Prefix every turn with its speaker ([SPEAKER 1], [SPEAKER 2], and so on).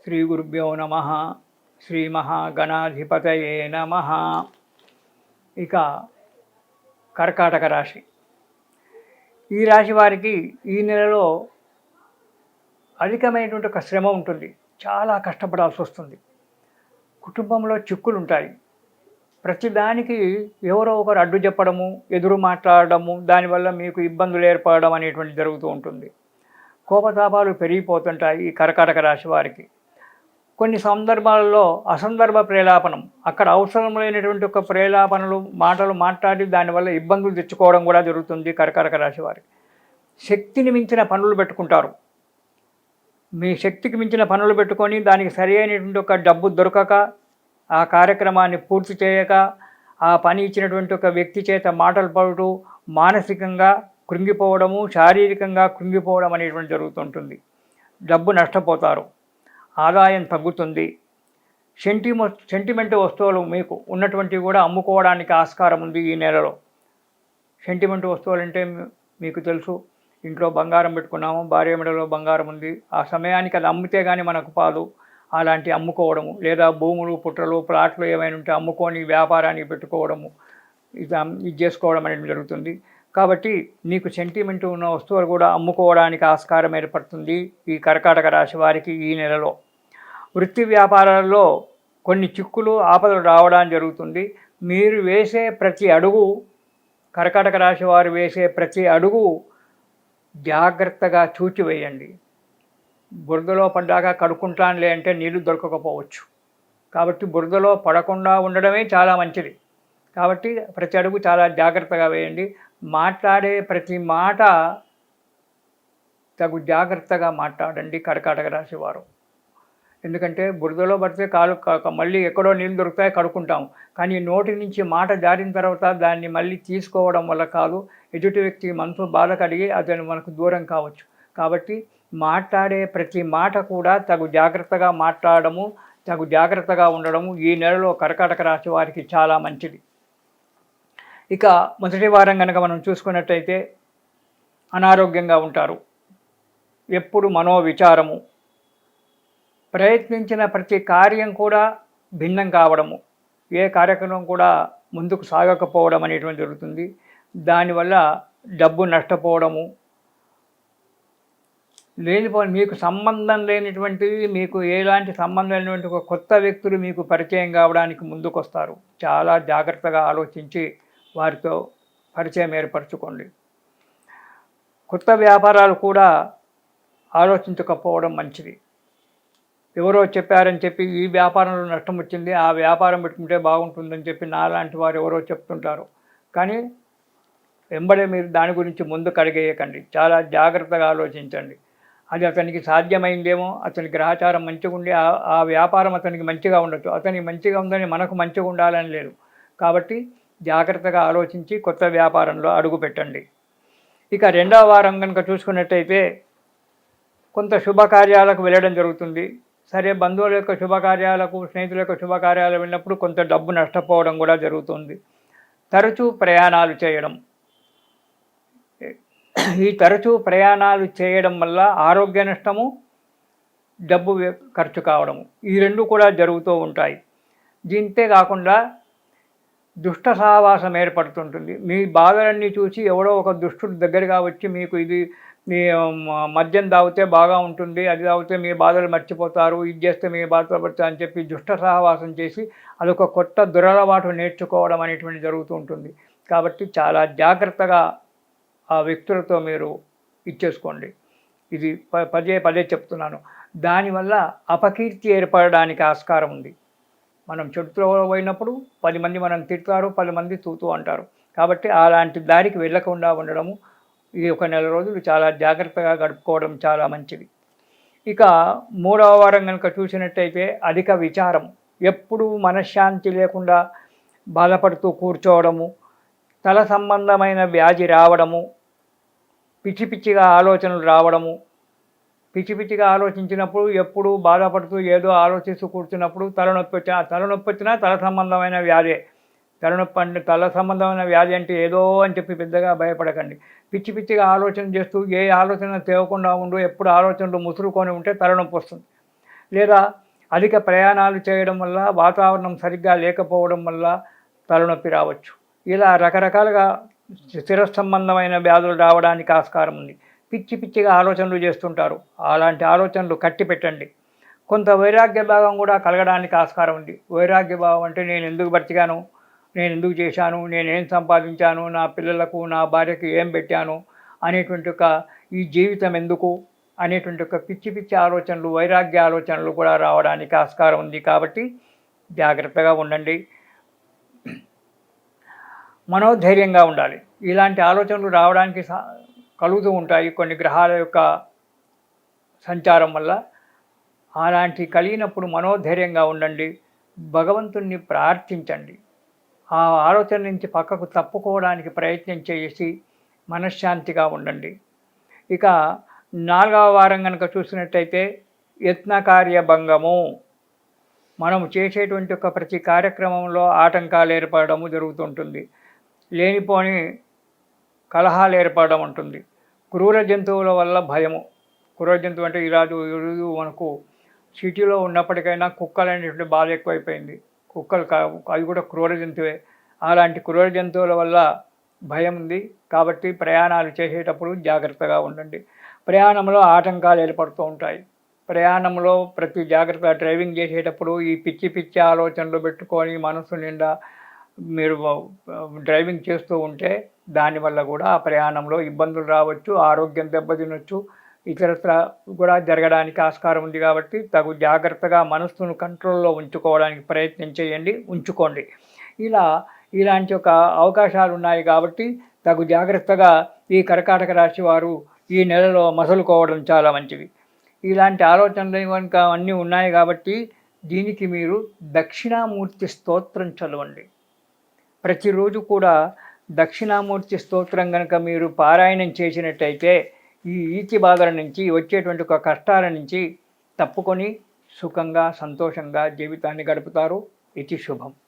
[SPEAKER 1] శ్రీ గురుభ్యో నమ. శ్రీ మహాగణాధిపతయే నమ. ఇక కర్కాటక రాశి. ఈ రాశి వారికి ఈ నెలలో అధికమైనటువంటి ఒక శ్రమ ఉంటుంది. చాలా కష్టపడాల్సి వస్తుంది. కుటుంబంలో చిక్కులు ఉంటాయి. ప్రతిదానికి ఎవరో ఒకరు అడ్డు చెప్పడము, ఎదురు మాట్లాడడము, దానివల్ల మీకు ఇబ్బందులు ఏర్పడడం అనేటువంటి జరుగుతూ ఉంటుంది. కోపతాపాలు పెరిగిపోతుంటాయి ఈ కర్కాటక రాశి వారికి. కొన్ని సందర్భాలలో అసందర్భ ప్రేలాపనం, అక్కడ అవసరం లేనటువంటి ఒక ప్రేలాపనలు మాటలు మాట్లాడి దానివల్ల ఇబ్బందులు తెచ్చుకోవడం కూడా జరుగుతుంది కర్కాటక రాశి వారికి. శక్తిని మించిన పనులు పెట్టుకుంటారు. మీ శక్తికి మించిన పనులు పెట్టుకొని దానికి సరి అయినటువంటి ఒక డబ్బు దొరకక, ఆ కార్యక్రమాన్ని పూర్తి చేయక, ఆ పని ఇచ్చినటువంటి ఒక వ్యక్తి చేత మాటలు పడుతూ మానసికంగా కృంగిపోవడము, శారీరకంగా కృంగిపోవడం అనేటువంటి జరుగుతుంటుంది. డబ్బు నష్టపోతారు, ఆదాయం తగ్గుతుంది. సెంటిమెంట్ వస్తువులు మీకు ఉన్నటువంటివి కూడా అమ్ముకోవడానికి ఆస్కారం ఉంది ఈ నెలలో. సెంటిమెంట్ వస్తువులు అంటే మీకు తెలుసు, ఇంట్లో బంగారం పెట్టుకున్నాము, భార్య మెడలో బంగారం ఉంది, ఆ సమయానికి అది అమ్మితే కానీ మనకు పాలు, అలాంటి అమ్ముకోవడము, లేదా భూములు పుట్రలు ప్లాట్లు ఏమైనా ఉంటే అమ్ముకొని వ్యాపారానికి పెట్టుకోవడము, ఇది చేసుకోవడం అనేది జరుగుతుంది. కాబట్టి మీకు సెంటిమెంట్ ఉన్న వస్తువులు కూడా అమ్ముకోవడానికి ఆస్కారం ఏర్పడుతుంది ఈ కర్కాటక రాశి వారికి ఈ నెలలో. వృత్తి వ్యాపారాల్లో కొన్ని చిక్కులు ఆపదలు రావడం జరుగుతుంది. మీరు వేసే ప్రతి అడుగు, కర్కాటక రాశి వారు వేసే ప్రతి అడుగు జాగ్రత్తగా చూచి వేయండి. బురదలో పడ్డాక కడుక్కుంటానులే అంటే నీళ్లు దొరకకపోవచ్చు. కాబట్టి బురదలో పడకుండా ఉండడమే చాలా మంచిది. కాబట్టి ప్రతి అడుగు చాలా జాగ్రత్తగా వేయండి. మాట్లాడే ప్రతి మాట తగు జాగ్రత్తగా మాట్లాడండి కర్కాటక రాశి వారు. ఎందుకంటే బురదలో పడితే కాలు మళ్ళీ ఎక్కడో నీళ్ళు దొరుకుతాయి, కడుక్కుంటాము. కానీ నోటి నుంచి మాట జారిన తర్వాత దాన్ని మళ్ళీ తీసుకోవడం వల్ల కాదు, ఎదుటి వ్యక్తి మనసు బాధ కలిగి అతను మనకు దూరం కావచ్చు. కాబట్టి మాట్లాడే ప్రతి మాట కూడా తగు జాగ్రత్తగా మాట్లాడము, తగు జాగ్రత్తగా ఉండడము ఈ నెలలో కర్కాటక రాశి వారికి చాలా మంచిది. ఇక మొదటి వారం కనుక మనం చూసుకున్నట్టయితే అనారోగ్యంగా ఉంటారు. ఎప్పుడు మనోవిచారము, ప్రయత్నించిన ప్రతి కార్యం కూడా భిన్నం కావడము, ఏ కార్యక్రమం కూడా ముందుకు సాగకపోవడం అనేటువంటి జరుగుతుంది. దానివల్ల డబ్బు నష్టపోవడము, మీకు సంబంధం లేనిటువంటివి, మీకు ఎలాంటి సంబంధం లేనటువంటి ఒక కొత్త వ్యక్తులు మీకు పరిచయం కావడానికి ముందుకు వస్తారు. చాలా జాగ్రత్తగా ఆలోచించి వారితో పరిచయం ఏర్పరచుకోండి. కొత్త వ్యాపారాలు కూడా ఆలోచించకపోవడం మంచిది. ఎవరో చెప్పారని చెప్పి ఈ వ్యాపారంలో నష్టం వచ్చింది, ఆ వ్యాపారం పెట్టుకుంటే బాగుంటుందని చెప్పి నాలాంటి వారు ఎవరో చెప్తుంటారు. కానీ వెంబడే మీరు దాని గురించి ముందు కడిగేయకండి. చాలా జాగ్రత్తగా ఆలోచించండి. అది అతనికి సాధ్యమైందేమో, అతని గ్రహచారం మంచిగా ఉండి ఆ వ్యాపారం అతనికి మంచిగా ఉండొచ్చు. అతనికి మంచిగా ఉందని మనకు మంచిగా ఉండాలని లేదు. కాబట్టి జాగ్రత్తగా ఆలోచించి కొత్త వ్యాపారంలో అడుగు పెట్టండి. ఇక రెండవ వారం కనుక చూసుకున్నట్టయితే కొంత శుభకార్యాలకు వెళ్ళడం జరుగుతుంది. సరే, బంధువుల యొక్క శుభకార్యాలకు, స్నేహితుల యొక్క శుభకార్యాలు వెళ్ళినప్పుడు కొంత డబ్బు నష్టపోవడం కూడా జరుగుతుంది. తరచూ ప్రయాణాలు చేయడం, ఈ తరచూ ప్రయాణాలు చేయడం వల్ల ఆరోగ్య నష్టము, డబ్బు ఖర్చు కావడము, ఈ రెండు కూడా జరుగుతూ ఉంటాయి. దీంతే కాకుండా దుష్ట సహవాసం ఏర్పడుతుంటుంది. మీ బాధలన్నీ చూసి ఎవడో ఒక దుష్టుడు దగ్గరగా వచ్చి మీకు ఇది మీ మద్యం తాగితే బాగా ఉంటుంది, అది తాగితే మీ బాధలు మర్చిపోతారు, ఇది చేస్తే మీ బాధలు పడతారు అని చెప్పి దుష్ట సహవాసం చేసి అదొక కొత్త దురలవాటు నేర్చుకోవడం అనేటువంటి జరుగుతూ ఉంటుంది. కాబట్టి చాలా జాగ్రత్తగా ఆ వ్యక్తులతో మీరు ఇచ్చేసుకోండి. ఇది పదే చెప్తున్నాను. దానివల్ల అపకీర్తి ఏర్పడడానికి ఆస్కారం ఉంది. మనం చెడుతో పోయినప్పుడు 10 మంది మనం తిడతారు, 10 మంది తూతూ అంటారు. కాబట్టి అలాంటి దారికి వెళ్ళకుండా ఉండడము, ఈ ఒక నెల రోజులు చాలా జాగ్రత్తగా గడుపుకోవడం చాలా మంచిది. ఇక మూడవ వారం కనుక చూసినట్టయితే అధిక విచారం, ఎప్పుడూ మనశ్శాంతి లేకుండా బాధపడుతూ కూర్చోవడము, తల సంబంధమైన వ్యాధి రావడము, పిచ్చిగా ఆలోచనలు రావడము, పిచ్చిగా ఆలోచించినప్పుడు ఎప్పుడు బాధపడుతూ ఏదో ఆలోచిస్తూ కూర్చున్నప్పుడు తలనొప్పి వచ్చినా తల సంబంధమైన వ్యాధే. తల సంబంధమైన వ్యాధి అంటే ఏదో అని చెప్పి పెద్దగా భయపడకండి. పిచ్చిగా ఆలోచన చేస్తూ ఏ ఆలోచన తేవకుండా ఉండు, ఎప్పుడు ఆలోచనలు ముసురుకొని ఉంటే తలనొప్పి వస్తుంది. లేదా అధిక ప్రయాణాలు చేయడం వల్ల, వాతావరణం సరిగ్గా లేకపోవడం వల్ల తలనొప్పి రావచ్చు. ఇలా రకరకాలుగా శిరస్సంబంధమైన వ్యాధులు రావడానికి ఆస్కారం ఉంది. పిచ్చి పిచ్చిగా ఆలోచనలు చేస్తుంటారు. అలాంటి ఆలోచనలు కట్టిపెట్టండి. కొంత వైరాగ్య భావం కూడా కలగడానికి ఆస్కారం ఉంది. వైరాగ్య భావం అంటే నేను ఎందుకు బ్రతికాను, నేను ఎందుకు చేశాను, నేనేం సంపాదించాను, నా పిల్లలకు నా భార్యకి ఏం పెట్టాను అనేటువంటి ఒక ఈ జీవితం ఎందుకు అనేటువంటి ఒక పిచ్చి పిచ్చి ఆలోచనలు, వైరాగ్య ఆలోచనలు కూడా రావడానికి ఆస్కారం ఉంది. కాబట్టి జాగ్రత్తగా ఉండండి. మనోధైర్యంగా ఉండాలి. ఇలాంటి ఆలోచనలు రావడానికి కలుగుతూ ఉంటాయి కొన్ని గ్రహాల యొక్క సంచారం వల్ల. అలాంటి కలిగినప్పుడు మనోధైర్యంగా ఉండండి. భగవంతుణ్ణి ప్రార్థించండి. ఆ ఆలోచన నుంచి పక్కకు తప్పుకోవడానికి ప్రయత్నం చేసి మనశ్శాంతిగా ఉండండి. ఇక 4వ వారం కనుక చూసినట్టయితే యత్నకార్య భంగము. మనం చేసేటువంటి ఒక ప్రతి కార్యక్రమంలో ఆటంకాలు ఏర్పడము జరుగుతుంటుంది. లేనిపోని కలహాలు ఏర్పడడం ఉంటుంది. క్రూర జంతువుల వల్ల భయము. క్రూర జంతువు అంటే ఈరోజు మనకు సిటీలో ఉన్నప్పటికైనా కుక్కలు అనేటువంటి బాధ ఎక్కువైపోయింది. కుక్కలు అవి కూడా క్రూర జంతువే. అలాంటి క్రూర జంతువుల వల్ల భయం ఉంది. కాబట్టి ప్రయాణాలు చేసేటప్పుడు జాగ్రత్తగా ఉండండి. ప్రయాణంలో ఆటంకాలు ఏర్పడుతూ ఉంటాయి. ప్రయాణంలో ప్రతి జాగ్రత్త డ్రైవింగ్ చేసేటప్పుడు ఈ పిచ్చి పిచ్చి ఆలోచనలు పెట్టుకొని మనసు నిండా మీరు డ్రైవింగ్ చేస్తూ ఉంటే దానివల్ల కూడా ఆ ప్రయాణంలో ఇబ్బందులు రావచ్చు, ఆరోగ్యం దెబ్బతినొచ్చు, ఇతరత్ర కూడా జరగడానికి ఆస్కారం ఉంది. కాబట్టి తగు జాగ్రత్తగా మనస్సును కంట్రోల్లో ఉంచుకోవడానికి ప్రయత్నం చేయండి, ఉంచుకోండి. ఇలాంటి ఒక అవకాశాలు ఉన్నాయి కాబట్టి తగు జాగ్రత్తగా ఈ కర్కాటక రాశి వారు ఈ నెలలో మసలుకోవడం చాలా మంచిది. ఇలాంటి ఆలోచనలు కనుక అన్నీ ఉన్నాయి కాబట్టి దీనికి మీరు దక్షిణామూర్తి స్తోత్రం చదవండి. ప్రతిరోజు కూడా దక్షిణామూర్తి స్తోత్రం కనుక మీరు పారాయణం చేసినట్టయితే ఈ ఈతి బాధల నుంచి వచ్చేటువంటి ఒక కష్టాల నుంచి తప్పుకొని సుఖంగా సంతోషంగా జీవితాన్ని గడుపుతారు. ఇది శుభం.